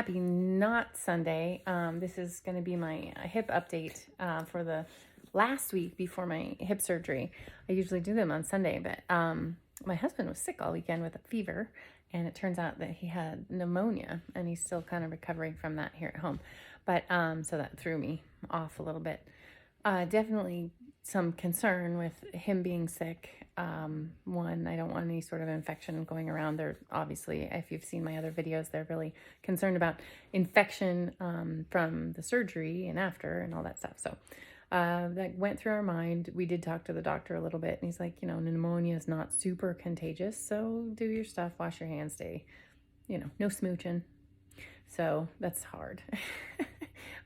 Happy not Sunday. This is going to be my hip update for the last week before my hip surgery. I usually do them on Sunday, but my husband was sick all weekend with a fever, and it turns out that he had pneumonia, and he's still kind of recovering from that here at home. But so that threw me off a little bit. Definitely some concern with him being sick. One, I don't want any sort of infection going around. They're obviously, if you've seen my other videos, they're really concerned about infection from the surgery and after and all that stuff. So that went through our mind. We did talk to the doctor a little bit, and he's like, pneumonia is not super contagious, so do your stuff, wash your hands, stay, no smooching. So that's hard.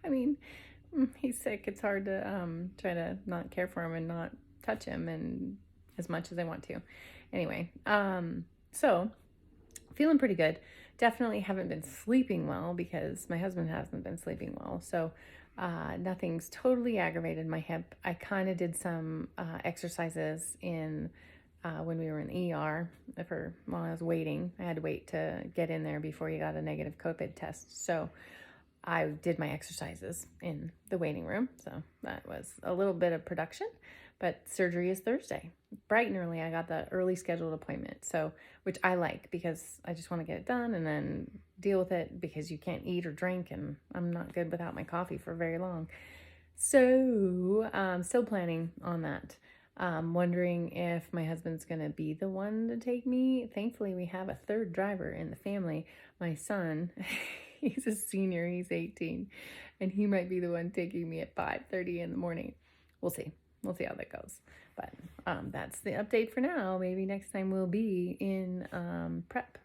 I mean, he's sick. It's hard to try to not care for him and not touch him and as much as I want to. Anyway, so feeling pretty good. Definitely haven't been sleeping well because my husband hasn't been sleeping well. So nothing's totally aggravated my hip. I kind of did some exercises in when we were in the ER while I was waiting. I had to wait to get in there before you got a negative COVID test. So I did my exercises in the waiting room. So that was a little bit of production, but surgery is Thursday. Bright and early, I got the early scheduled appointment. So, which I like because I just want to get it done and then deal with it because you can't eat or drink and I'm not good without my coffee for very long. So still planning on that. Wondering if my husband's going to be the one to take me. Thankfully, we have a third driver in the family. My son, he's a senior, he's 18, and he might be the one taking me at 5:30 in the morning. We'll see. We'll see how that goes. But that's the update for now. Maybe next time we'll be in prep